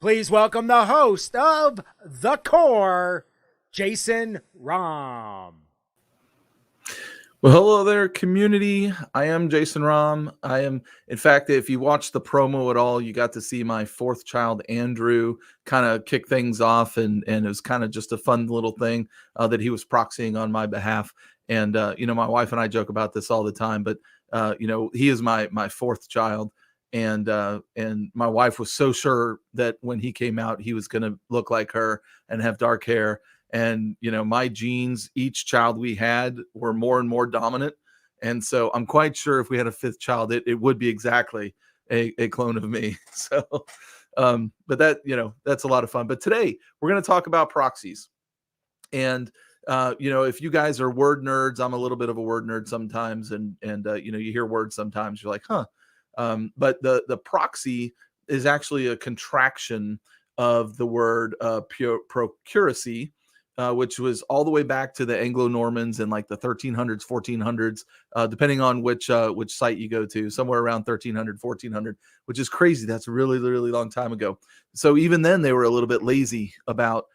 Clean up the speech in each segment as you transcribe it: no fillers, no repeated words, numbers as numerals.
Please welcome the host of The Core, Jason Rom. Well, hello there, community. I am Jason Rom. In fact, if you watched the promo at all, you got to see my fourth child, Andrew, kind of kick things off, and it was kind of just a fun little thing that he was proxying on my behalf. And my wife and I joke about this all the time, but he is my fourth child. And my wife was so sure that when he came out, he was going to look like her and have dark hair. And, my genes, each child we had were more and more dominant. And so I'm quite sure if we had a fifth child, it would be exactly a clone of me. So, but that's a lot of fun. But today we're going to talk about proxies. And, if you guys are word nerds, I'm a little bit of a word nerd sometimes. And you hear words sometimes, you're like, huh. But the proxy is actually a contraction of the word procuracy, which was all the way back to the Anglo-Normans in like the 1300s, 1400s, depending on which site you go to, somewhere around 1300, 1400, which is crazy. That's a really, really long time ago. So even then they were a little bit lazy about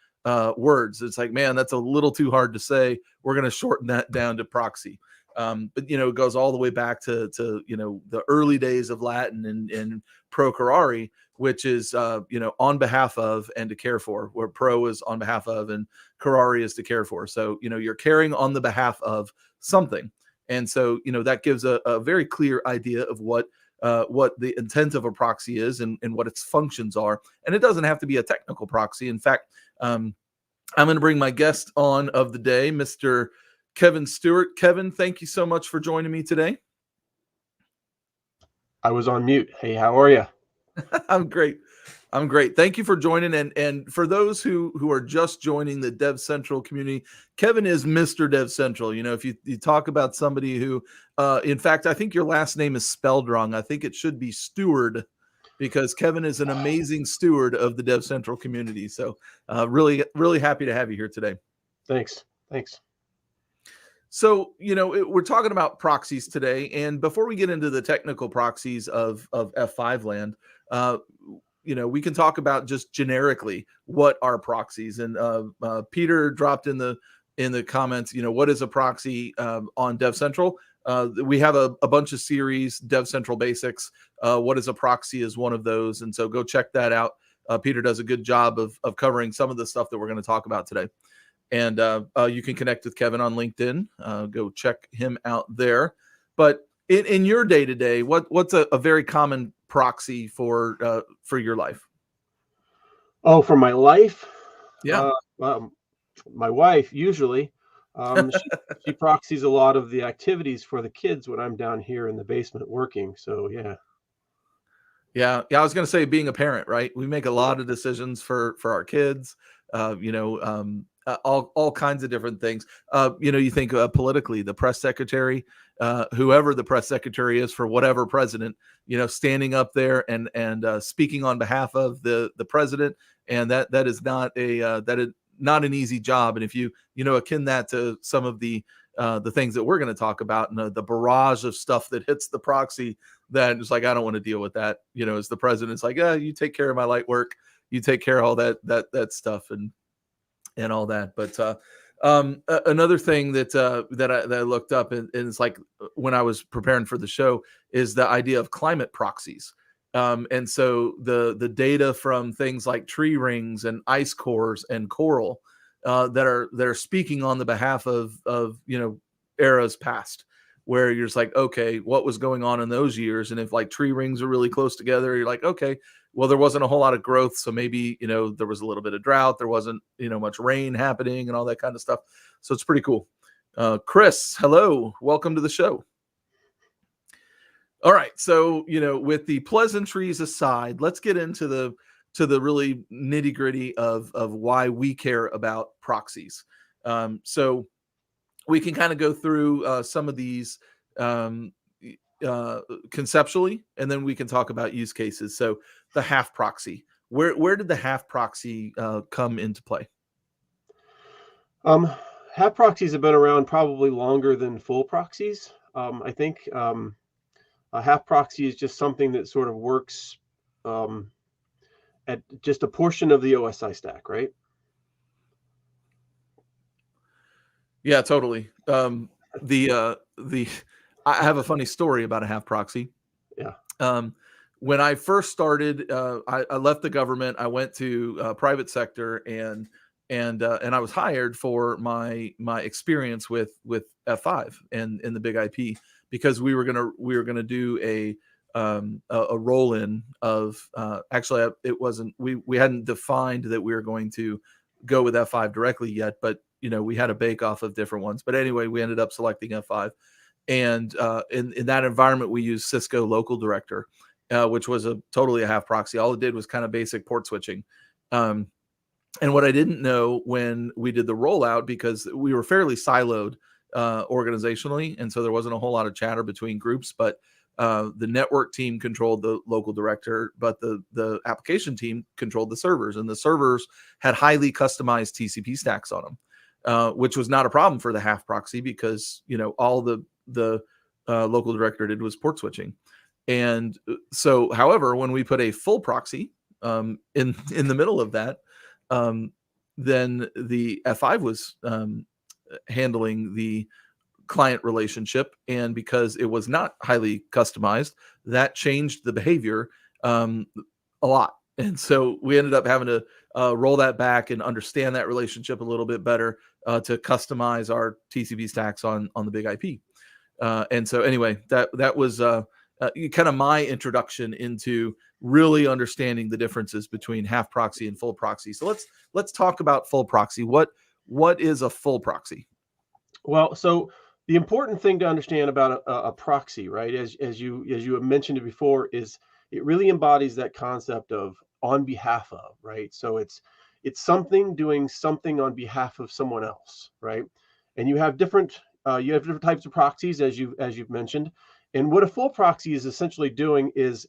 words. It's like, man, that's a little too hard to say. We're going to shorten that down to proxy. But it goes all the way back to the early days of Latin and procurare, which is on behalf of and to care for, where pro is on behalf of and curare is to care for. So you're caring on the behalf of something, and so that gives a very clear idea of what the intent of a proxy is and what its functions are. And it doesn't have to be a technical proxy. In fact, I'm going to bring my guest on of the day, Mr. Kevin Stewart. Kevin, thank you so much for joining me today. I was on mute. Hey, how are you? I'm great. Thank you for joining. And for those who are just joining the DevCentral community, Kevin is Mr. DevCentral. If you talk about somebody who, in fact, I think your last name is spelled wrong. I think it should be Steward, because Kevin is an amazing steward of the DevCentral community. So really, really happy to have you here today. Thanks. So, we're talking about proxies today. And before we get into the technical proxies of F5 land, we can talk about just generically what are proxies. And Peter dropped in the comments, what is a proxy on DevCentral? We have a bunch of series, DevCentral Basics. What is a proxy is one of those. And so go check that out. Peter does a good job of covering some of the stuff that we're going to talk about today. And you can connect with Kevin on LinkedIn. Go check him out there. But in your day-to-day, what's a very common proxy for your life? Oh, for my life? Yeah. My wife, usually, she proxies a lot of the activities for the kids when I'm down here in the basement working. So, yeah. Yeah. I was going to say, being a parent, right? We make a lot of decisions for our kids, all kinds of different things. You think politically, the press secretary, whoever the press secretary is for whatever president, standing up there and speaking on behalf of the president, and that is not not an easy job. And if you akin that to some of the things that we're going to talk about, and the barrage of stuff that hits the proxy, that it's like, I don't want to deal with that. As the president's like, you take care of my light work, you take care of all that stuff and all that. But another thing that I looked up, and it's like when I was preparing for the show, is the idea of climate proxies. And so the data from things like tree rings and ice cores and coral that are speaking on the behalf of eras past, where you're just like, okay, what was going on in those years? And if like tree rings are really close together, you're like, okay, well, there wasn't a whole lot of growth. So maybe, there was a little bit of drought. There wasn't, much rain happening and all that kind of stuff. So it's pretty cool. Chris, hello. Welcome to the show. All right. So, with the pleasantries aside, let's get into the really nitty gritty of why we care about proxies. So we can kind of go through some of these conceptually, and then we can talk about use cases. So the half proxy, where did the half proxy come into play? Half proxies have been around probably longer than full proxies. I think a half proxy is just something that sort of works at just a portion of the OSI stack, right? Yeah, totally. The I have a funny story about a half proxy. Yeah. When I first started, I left the government. I went to private sector, and I was hired for my experience with F5 and in the big IP, because we were gonna do a roll in of actually it wasn't, we hadn't defined that we were going to go with F5 directly yet, but we had a bake off of different ones. But anyway, we ended up selecting F5, and in that environment we used Cisco Local Director, which was totally a half proxy. All it did was kind of basic port switching. And what I didn't know when we did the rollout, because we were fairly siloed organizationally, and so there wasn't a whole lot of chatter between groups, but the network team controlled the local director, but the application team controlled the servers, and the servers had highly customized TCP stacks on them, which was not a problem for the half proxy, because all the local director did was port switching. And so, however, when we put a full proxy in the middle of that, then the F5 was handling the client relationship, and because it was not highly customized, that changed the behavior a lot. And so we ended up having to roll that back and understand that relationship a little bit better to customize our TCP stacks on the big IP. And so anyway, that was kind of my introduction into really understanding the differences between half proxy and full proxy. So let's talk about full proxy. What is a full proxy? Well, so the important thing to understand about a proxy, right, as you have mentioned it before, is it really embodies that concept of on behalf of, right? So it's something doing something on behalf of someone else, right? And you have different types of proxies, as you've mentioned. And what a full proxy is essentially doing is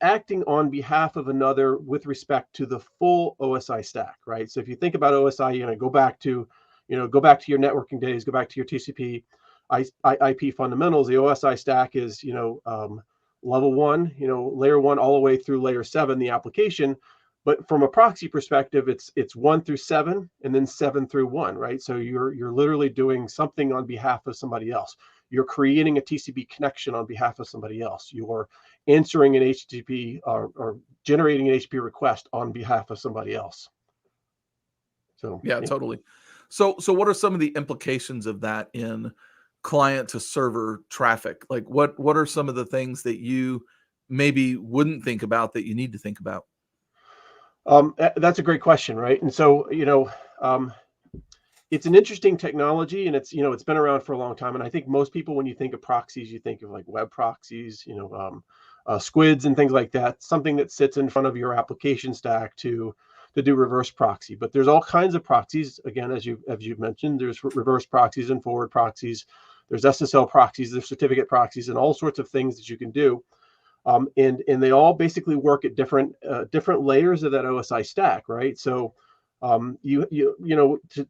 acting on behalf of another with respect to the full OSI stack, right? So if you think about OSI, go back to your networking days, go back to your TCP, IP fundamentals. The OSI stack is level 1, layer 1 all the way through layer 7, the application. But from a proxy perspective, it's 1 through 7, and then 7 through 1, right? So you're literally doing something on behalf of somebody else. You're creating a TCP connection on behalf of somebody else. You're answering an HTTP or generating an HTTP request on behalf of somebody else. So yeah, totally. So what are some of the implications of that in client to server traffic? Like what are some of the things that you maybe wouldn't think about that you need to think about? That's a great question, right? And so, it's an interesting technology, and it's been around for a long time. And I think most people, when you think of proxies, you think of like web proxies, squids and things like that, something that sits in front of your application stack to do reverse proxy. But there's all kinds of proxies. Again, as you've mentioned, there's reverse proxies and forward proxies. There's SSL proxies, there's certificate proxies, and all sorts of things that you can do. And they all basically work at different layers of that OSI stack, right? So to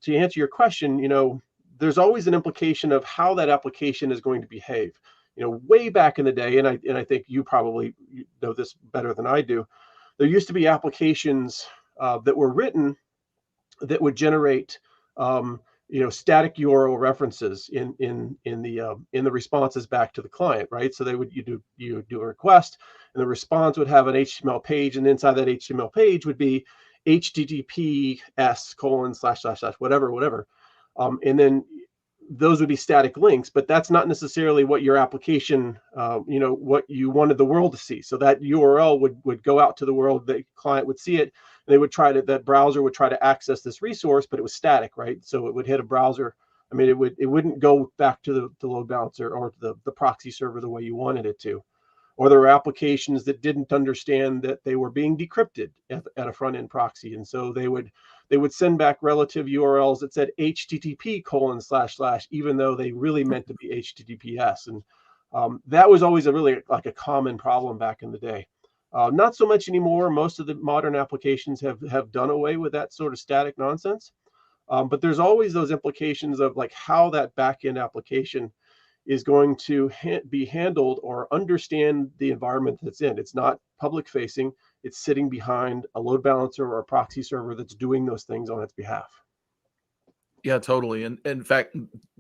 answer your question, there's always an implication of how that application is going to behave. Way back in the day, and I think you probably know this better than I do, there used to be applications that were written that would generate static URL references in the responses back to the client, right? So you do a request, and the response would have an HTML page, and inside that HTML page would be HTTPS : whatever, and then those would be static links, but that's not necessarily what your application, what you wanted the world to see. So that URL would go out to the world, the client would see it, and that browser would try to access this resource, but it was static, right? So it would hit a browser. I mean, it wouldn't go back to the load balancer or the proxy server the way you wanted it to. Or there were applications that didn't understand that they were being decrypted at a front end proxy, and so they would send back relative URLs that said HTTP : even though they really meant to be HTTPS. And that was always a common problem back in the day. Not so much anymore. Most of the modern applications have done away with that sort of static nonsense. But there's always those implications of like how that backend application is going to be handled or understand the environment that's in. It's not public facing. it's sitting behind a load balancer or a proxy server that's doing those things on its behalf. Yeah, totally. And in fact,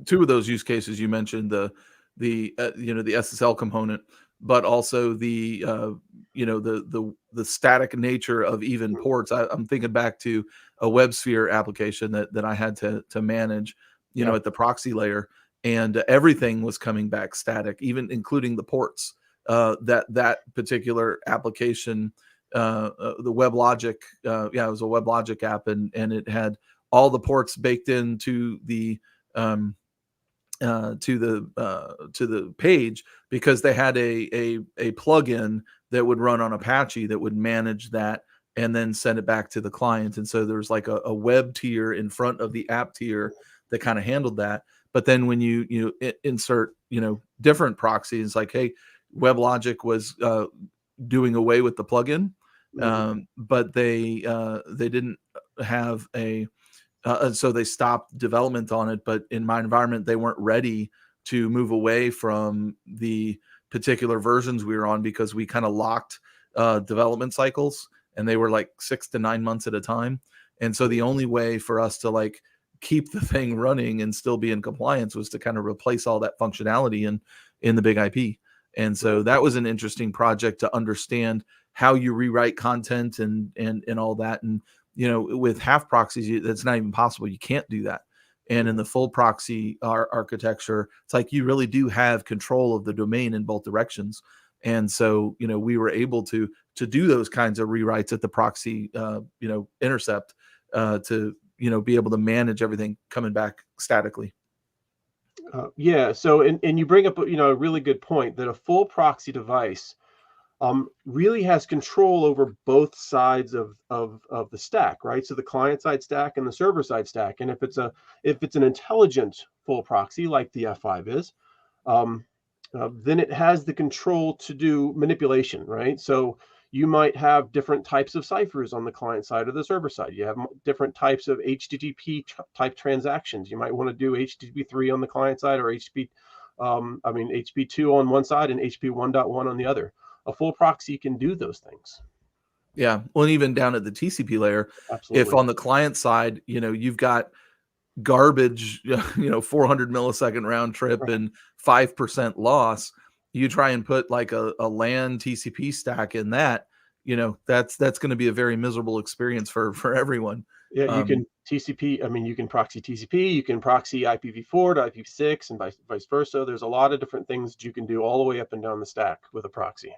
two of those use cases you mentioned, the the SSL component, but also the the static nature of even ports. I'm thinking back to a WebSphere application that I had to manage, Yeah. at the proxy layer, and everything was coming back static, even including the ports. That particular application, the WebLogic, it was a WebLogic app, and it had all the ports baked into the to the page, because they had a plugin that would run on Apache that would manage that and then send it back to the client. And so there's like a web tier in front of the app tier that kind of handled that. But then when you insert different proxies, like, hey, WebLogic was doing away with the plugin, but they didn't have and so they stopped development on it. But in my environment, they weren't ready to move away from the particular versions we were on, because we kind of locked development cycles, and they were like 6 to 9 months at a time. And so the only way for us to like keep the thing running and still be in compliance was to kind of replace all that functionality in the big IP. And so that was an interesting project to understand how you rewrite content and all that. And with half proxies, that's not even possible. You can't do that. And in the full proxy architecture, it's like you really do have control of the domain in both directions. And so, we were able to do those kinds of rewrites at the proxy, intercept, to, be able to manage everything coming back statically. Yeah. So, and you bring up, a really good point, that a full proxy device really has control over both sides of the stack, right? So the client side stack and the server side stack. And if it's an intelligent full proxy like the F5 is, then it has the control to do manipulation, right? So you might have different types of ciphers on the client side or the server side. You have different types of HTTP type transactions. You might want to do HTTP3 on the client side, or HTTP2 on one side and HTTP 1.1 on the other. A full proxy can do those things. Yeah. Well, and even down at the TCP layer, Absolutely. if on the client side, you've got garbage, 400 millisecond round trip and 5% loss, you try and put like a LAN TCP stack in that, that's going to be a very miserable experience for everyone. Yeah, you can TCP. You can proxy TCP, you can proxy IPv4 to IPv6, and vice versa. There's a lot of different things that you can do all the way up and down the stack with a proxy.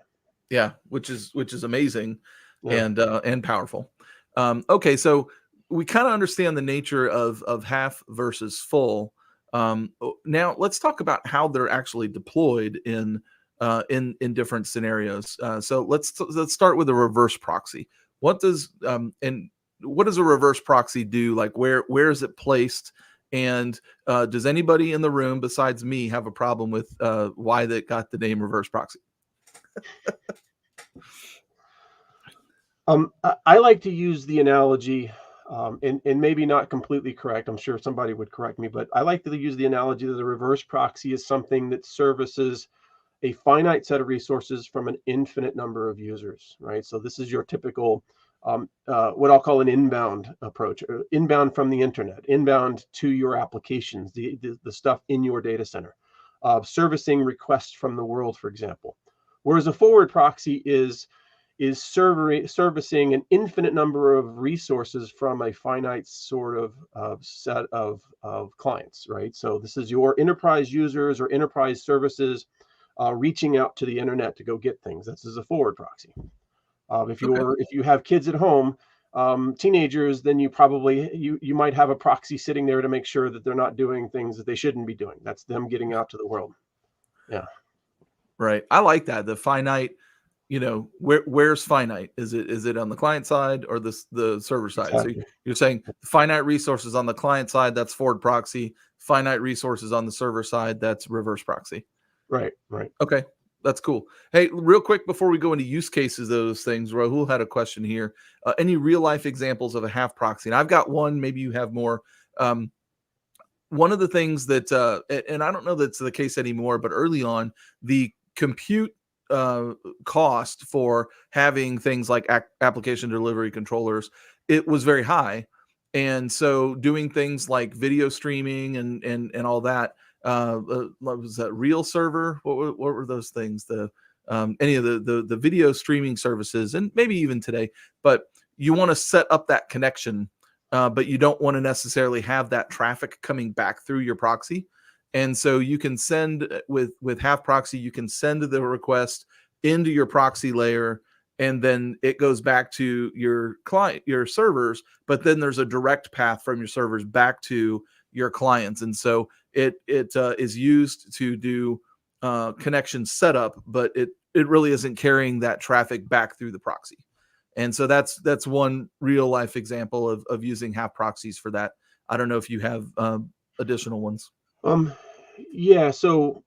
Yeah, which is amazing. Yeah. And powerful. Okay, so we kind of understand the nature of half versus full. Now let's talk about how they're actually deployed in different scenarios. So let's start with a reverse proxy. What does a reverse proxy do? Like, where is it placed? And does anybody in the room besides me have a problem with why they got the name reverse proxy? I like to use the analogy, and maybe not completely correct. I'm sure somebody would correct me, but I like to use the analogy that a reverse proxy is something that services a finite set of resources from an infinite number of users, right? So this is your typical, what I'll call an inbound approach, or inbound from the internet, inbound to your applications, the stuff in your data center, servicing requests from the world, for example. Whereas a forward proxy is servicing an infinite number of resources from a finite sort of set of clients, right? So this is your enterprise users or enterprise services reaching out to the internet to go get things. This is a forward proxy. If you have kids at home, teenagers, then you might have a proxy sitting there to make sure that they're not doing things that they shouldn't be doing. That's them getting out to the world. Yeah. Right. I like that. The finite, where's finite? Is it on the client side or the server side? Exactly. So you're saying finite resources on the client side, that's forward proxy. Finite resources on the server side, that's reverse proxy. Right. Okay, that's cool. Hey, real quick before we go into use cases of those things, Rahul had a question here. Any real life examples of a half proxy? And I've got one. Maybe you have more. One of the things that, and I don't know that's the case anymore, but early on, the compute cost for having things like application delivery controllers, it was very high. And so doing things like video streaming and all that, what was that, Real Server? What were those things? Any of the video streaming services, and maybe even today, but you want to set up that connection, but you don't want to necessarily have that traffic coming back through your proxy. And so you can send with Half Proxy, you can send the request into your proxy layer, and then it goes back to your client, your servers, but then there's a direct path from your servers back to your clients. And so it is used to do connection setup, but it really isn't carrying that traffic back through the proxy. And so that's one real life example of using Half Proxies for that. I don't know if you have additional ones. Yeah. So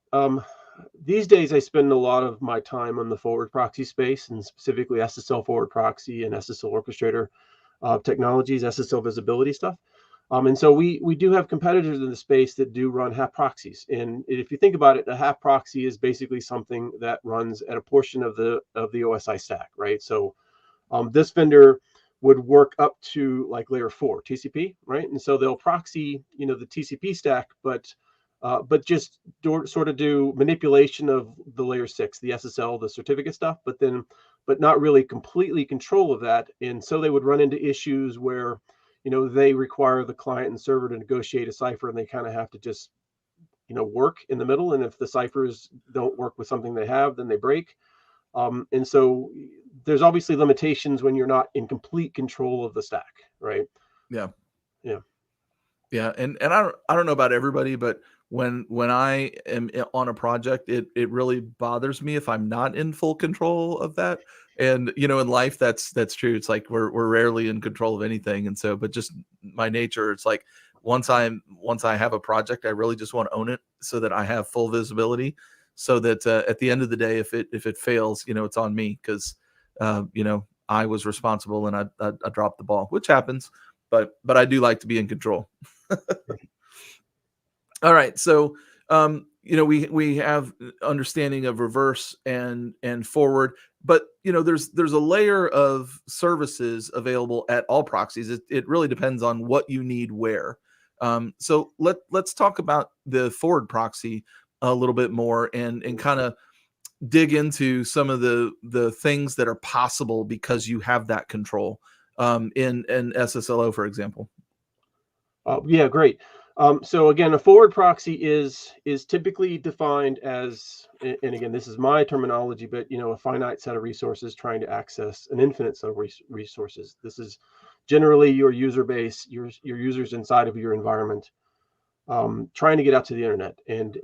these days I spend a lot of my time on the forward proxy space, and specifically SSL forward proxy and SSL orchestrator technologies, SSL visibility stuff. And so we do have competitors in the space that do run half proxies. And if you think about it, a half proxy is basically something that runs at a portion of the OSI stack, right? So this vendor would work up to like layer 4 TCP, right? And so they'll proxy, the TCP stack, but just sort of do manipulation of the layer 6, the SSL, the certificate stuff, but not really completely control of that. And so they would run into issues where, they require the client and server to negotiate a cipher, and they kind of have to just, work in the middle. And if the ciphers don't work with something they have, then they break. And so there's obviously limitations when you're not in complete control of the stack, right? Yeah. Yeah. Yeah. And I don't know about everybody, but when I am on a project, it really bothers me if I'm not in full control of that. And, in life, that's true. It's like we're rarely in control of anything. And so, but just my nature, it's like once I have a project, I really just want to own it so that I have full visibility, so that at the end of the day, if it fails, it's on me, because I was responsible and I dropped the ball, which happens, but I do like to be in control. All right, so we have understanding of reverse and forward, but there's a layer of services available at all proxies. It really depends on what you need where. So let's talk about the forward proxy a little bit more and kind of dig into some of the things that are possible because you have that control in SSLO, for example. Yeah, great. So again, a forward proxy is typically defined as, and again, this is my terminology, but a finite set of resources trying to access an infinite set of resources. This is generally your user base, your users inside of your environment, trying to get out to the internet. And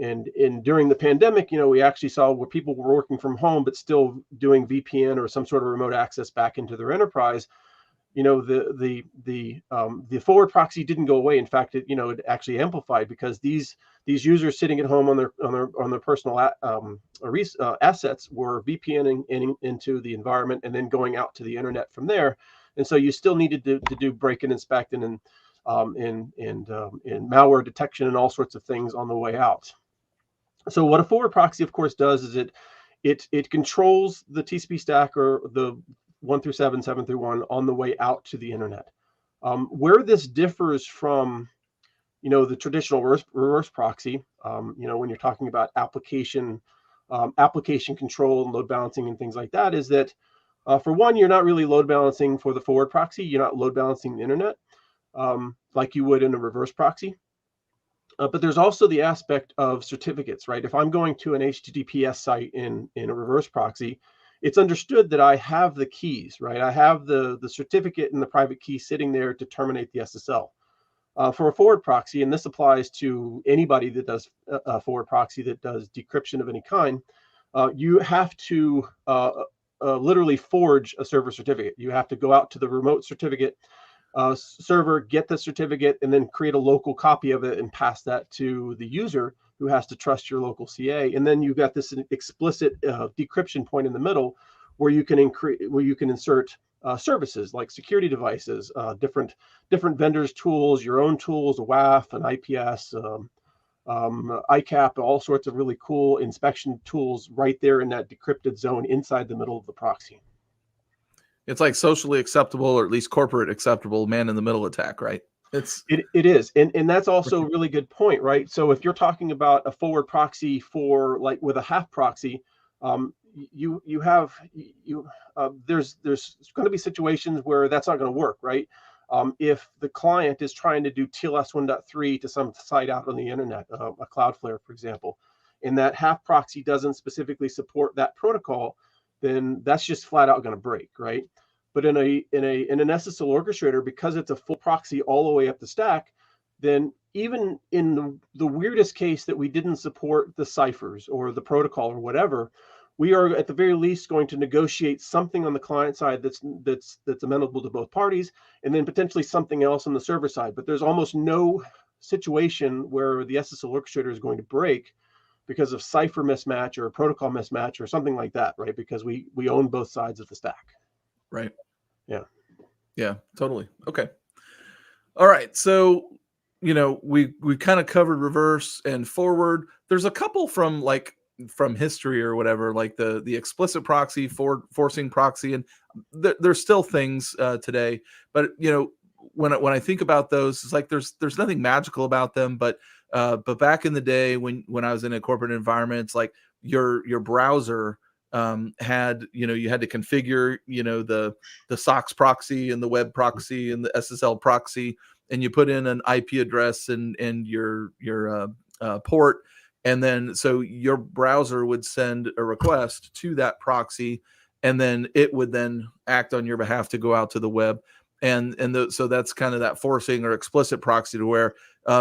during the pandemic, we actually saw where people were working from home but still doing VPN or some sort of remote access back into their enterprise. The forward proxy didn't go away. In fact, it actually amplified, because these users sitting at home on their personal assets were VPNing into the environment and then going out to the internet from there. And so you still needed to do break and inspect and malware detection and all sorts of things on the way out. So what a forward proxy, of course, does is it controls the TCP stack, or the 1 through 7, 7 through 1, on the way out to the internet. Where this differs from, the traditional reverse proxy, when you're talking about application control and load balancing and things like that, is that for one, you're not really load balancing for the forward proxy. You're not load balancing the internet like you would in a reverse proxy. But there's also the aspect of certificates, right? If I'm going to an HTTPS site in a reverse proxy, it's understood that I have the keys, right? I have the certificate and the private key sitting there to terminate the SSL. For a forward proxy, and this applies to anybody that does a forward proxy that does decryption of any kind, you have to literally forge a server certificate. You have to go out to the remote certificate server, get the certificate, and then create a local copy of it and pass that to the user, who has to trust your local CA. And then you've got this explicit decryption point in the middle, where you can insert services like security devices, different vendors' tools, your own tools, a WAF, an IPS, ICAP, all sorts of really cool inspection tools right there in that decrypted zone inside the middle of the proxy. It's like socially acceptable, or at least corporate acceptable, man in the middle attack, right? It is, and that's also a really good point, right? So if you're talking about a forward proxy for like with a half proxy, there's going to be situations where that's not going to work, right? If the client is trying to do TLS 1.3 to some site out on the internet, a Cloudflare, for example, and that half proxy doesn't specifically support that protocol, then that's just flat out going to break, right? But in an SSL orchestrator, because it's a full proxy all the way up the stack, then even in the weirdest case that we didn't support the ciphers or the protocol or whatever, we are at the very least going to negotiate something on the client side that's amenable to both parties, and then potentially something else on the server side. But there's almost no situation where the SSL orchestrator is going to break because of cipher mismatch or protocol mismatch or something like that, right? Because we own both sides of the stack. Right. Yeah. Yeah, totally. Okay. All right. So, we kind of covered reverse and forward. There's a couple from history or whatever, like the explicit proxy, forcing proxy, and there's still things today. But when I think about those, it's like there's nothing magical about them. But back in the day when I was in a corporate environment, it's like your browser had you had to configure the SOX proxy and the web proxy and the SSL proxy, and you put in an IP address and your port, and then so your browser would send a request to that proxy, and then it would then act on your behalf to go out to the web. So that's kind of that forcing or explicit proxy, to where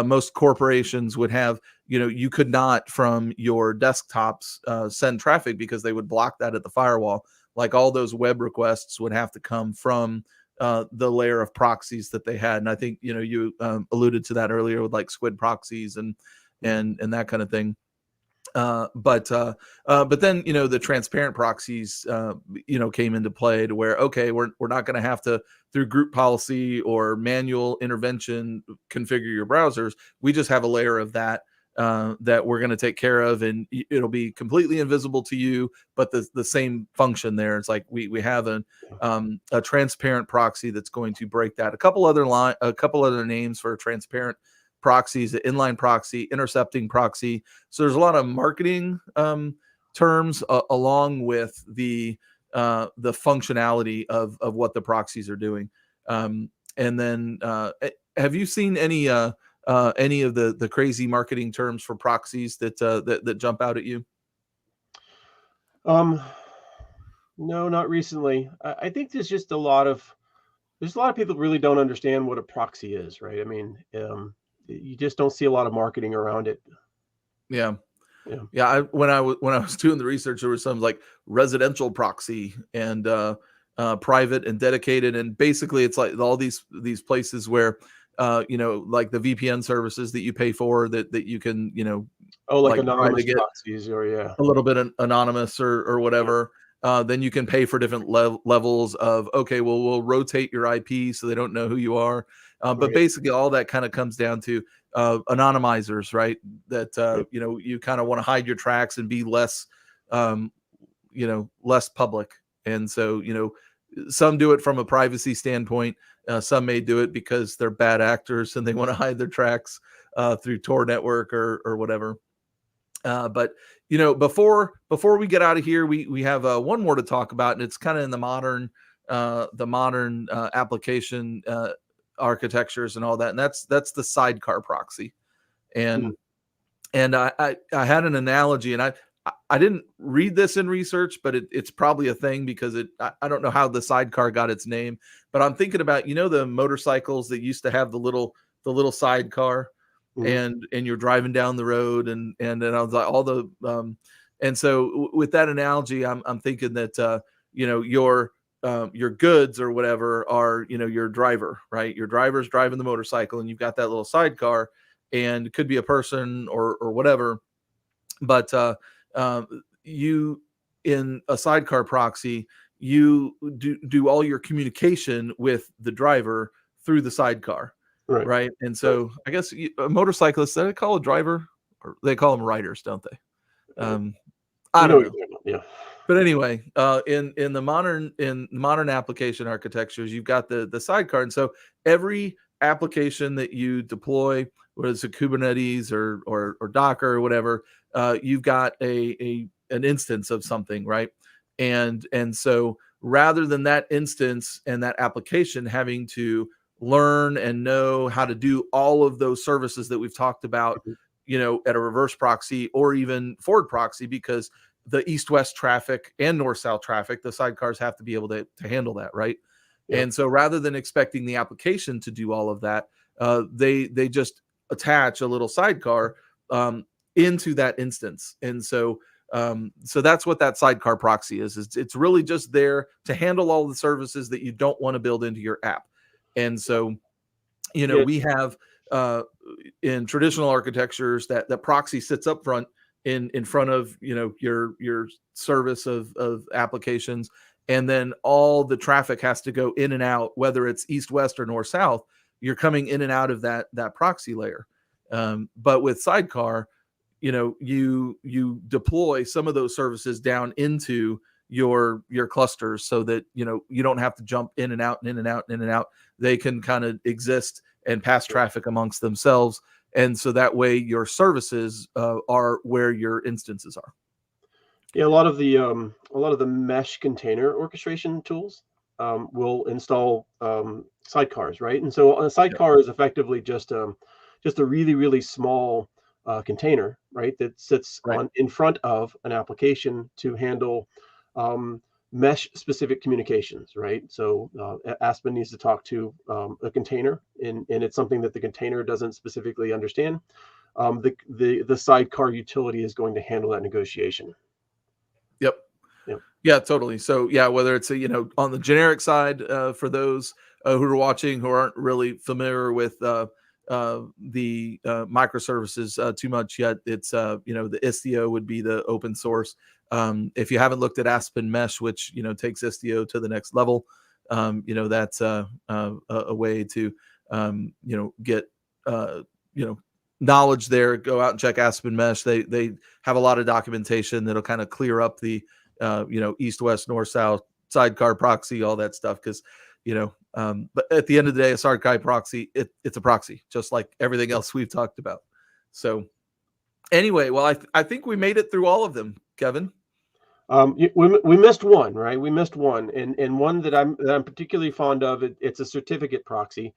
most corporations would have, you could not from your desktops send traffic because they would block that at the firewall. Like all those web requests would have to come from the layer of proxies that they had. And I think, you alluded to that earlier with like squid proxies and that kind of thing. But then the transparent proxies came into play, to where we're not going to have to, through group policy or manual intervention, configure your browsers. We just have a layer of that that we're going to take care of, and it'll be completely invisible to you, but the same function there. It's like we have a transparent proxy that's going to break that. A couple other names for transparent proxies: the inline proxy, intercepting proxy. So there's a lot of marketing terms along with the functionality of what the proxies are doing. And then have you seen any of the crazy marketing terms for proxies that jump out at you? No, not recently. I think there's just a lot of people really don't understand what a proxy is, right? I mean, you just don't see a lot of marketing around it. Yeah. When I was doing the research, there was some like residential proxy and private and dedicated, and basically it's like all these places where like the VPN services that you pay for that you can like anonymous proxies, or a little bit anonymous or whatever. Then you can pay for different levels of, we'll rotate your IP so they don't know who you are. But basically all that kind of comes down to anonymizers, right? That, you kind of want to hide your tracks and be less, less public. And so, some do it from a privacy standpoint. Some may do it because they're bad actors and they want to hide their tracks through Tor network or whatever. But before we get out of here, we have one more to talk about, and it's kind of in the modern application architectures and all that, and that's the sidecar proxy. And I had an analogy, and I didn't read this in research, but it's probably a thing, because I don't know how the sidecar got its name, but I'm thinking about the motorcycles that used to have the little sidecar. And you're driving down the road, and then I was like all the and so with that analogy, I'm thinking that your goods or whatever are your driver, right? Your driver's driving the motorcycle, and you've got that little sidecar, and it could be a person or whatever. But you, in a sidecar proxy, you do all your communication with the driver through the sidecar. Right. And so I guess a motorcyclist, did I call a driver or they call them writers, don't they? I You don't know what know. you're talking about, yeah. But anyway, in the modern application architectures, you've got the sidecar, and so every application that you deploy, whether it's a Kubernetes or Docker or whatever, you've got an instance of something, right? And so rather than that instance and that application having to learn and know how to do all of those services that we've talked about, at a reverse proxy or even forward proxy, because the east-west traffic and north-south traffic, the sidecars have to be able to handle that, right? Yep. And so rather than expecting the application to do all of that, they just attach a little sidecar into that instance. And so that's what that sidecar proxy is. It's really just there to handle all the services that you don't want to build into your app. And so, Yeah. we have in traditional architectures that proxy sits up front in front of your service of applications, and then all the traffic has to go in and out, whether it's east, west, or north, south. You're coming in and out of that proxy layer. But with sidecar, you deploy some of those services down into your clusters so that you don't have to jump in and out and in and out and in and out. They can kind of exist and pass traffic amongst themselves, and so that way your services are where your instances are. Yeah, a lot of the mesh container orchestration tools will install sidecars, right? And so a sidecar is effectively just a really, really small container, right, that sits in front of an application to handle mesh specific communications, right? So Aspen needs to talk to a container, and it's something that the container doesn't specifically understand. The sidecar utility is going to handle that negotiation. Yep. Yeah, totally. So yeah, whether it's on the generic side, for those who are watching who aren't really familiar with the microservices too much yet, it's the Istio would be the open source. If you haven't looked at Aspen Mesh, which takes Istio to the next level, that's a way to get knowledge there. Go out and check Aspen Mesh. They have a lot of documentation that'll kind of clear up the east, west, north, south, sidecar proxy, all that stuff. Because but at the end of the day, a sidecar proxy, it's a proxy, just like everything else we've talked about. So anyway, well, I think we made it through all of them, Kevin. We missed one, right? We missed one, and one that I'm particularly fond of. It's a certificate proxy.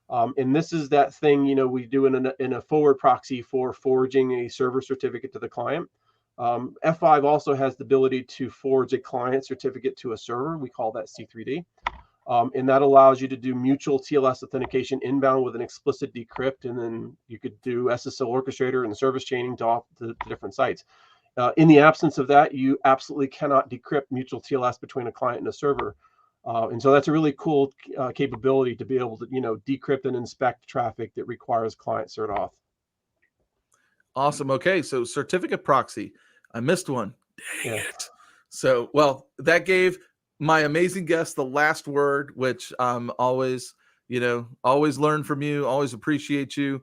And this is that thing, we do in a forward proxy for forging a server certificate to the client. F5 also has the ability to forge a client certificate to a server. We call that C3D. And that allows you to do mutual TLS authentication inbound with an explicit decrypt. And then you could do SSL orchestrator and service chaining to different sites. In the absence of that, you absolutely cannot decrypt mutual TLS between a client and a server. And so that's a really cool capability to be able to, decrypt and inspect traffic that requires client cert auth. Awesome. Okay, so certificate proxy. I missed one. Dang it. So, well, that gave my amazing guest the last word, which I'm always learn from you, always appreciate you.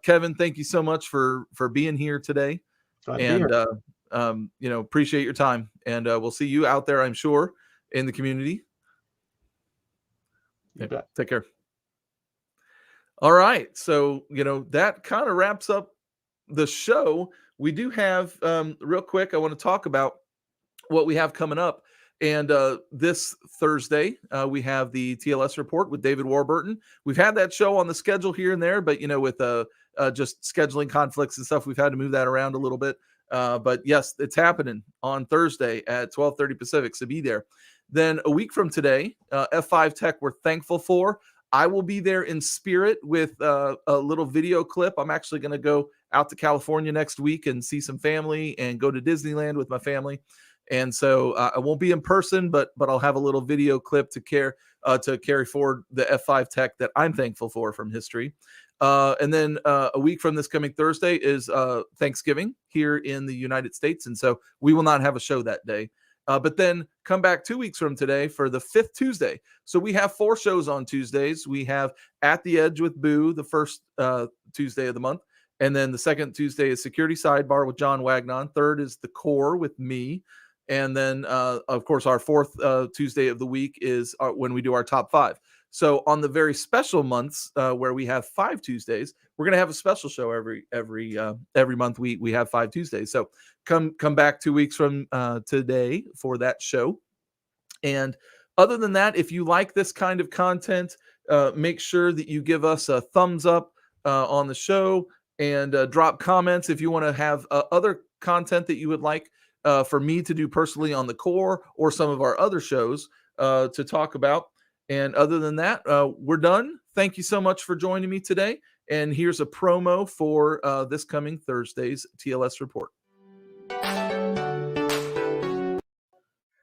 Kevin, thank you so much for being here today. Glad to be here. Appreciate your time. And we'll see you out there, I'm sure, in the community. You bet. Take care. All right. So, that kind of wraps up the show. We do have, real quick, I want to talk about what we have coming up. And this Thursday, we have the TLS report with David Warburton. We've had that show on the schedule here and there, but, with just scheduling conflicts and stuff, we've had to move that around a little bit. But yes, it's happening on Thursday at 12:30 Pacific, so be there. Then a week from today, F5 Tech we're thankful for. I will be there in spirit with a little video clip. I'm actually going to go out to California next week and see some family and go to Disneyland with my family. And so I won't be in person, but I'll have a little video clip to carry forward the F5 Tech that I'm thankful for from history. And then a week from this coming Thursday is Thanksgiving here in the United States. And so we will not have a show that day. But then come back 2 weeks from today for the 5th Tuesday. So we have 4 shows on Tuesdays. We have At the Edge with Boo, the first Tuesday of the month. And then the second Tuesday is Security Sidebar with John Wagnon. Third is The Core with me. And then, of course, our fourth Tuesday of the week is when we do our top 5. So on the very special months where we have 5 Tuesdays, we're going to have a special show every month. We have 5 Tuesdays. So come back 2 weeks from today for that show. And other than that, if you like this kind of content, make sure that you give us a thumbs up on the show and drop comments if you want to have other content that you would like for me to do personally on the Core or some of our other shows to talk about. And other than that, we're done. Thank you so much for joining me today. And here's a promo for this coming Thursday's TLS Report.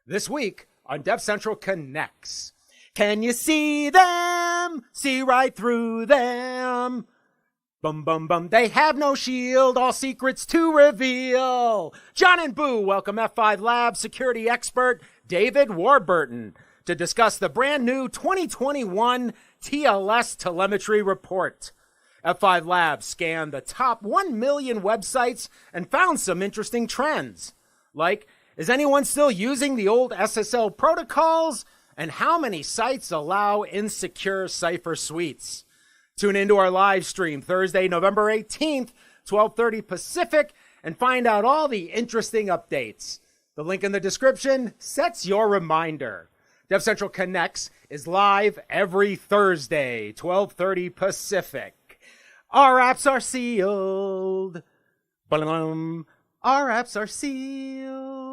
This week on DevCentral Connects. Can you see them? See right through them. Bum, bum, bum. They have no shield, all secrets to reveal. John and Boo welcome F5 Labs security expert David Warburton to discuss the brand new 2021 TLS telemetry report. F5 Labs scanned the top 1 million websites and found some interesting trends. Like, is anyone still using the old SSL protocols? And how many sites allow insecure cipher suites? Tune into our live stream Thursday, November 18th, 12:30 Pacific, and find out all the interesting updates. The link in the description sets your reminder. DevCentral Connects is live every Thursday, 12:30 Pacific. Our apps are sealed. Our apps are sealed.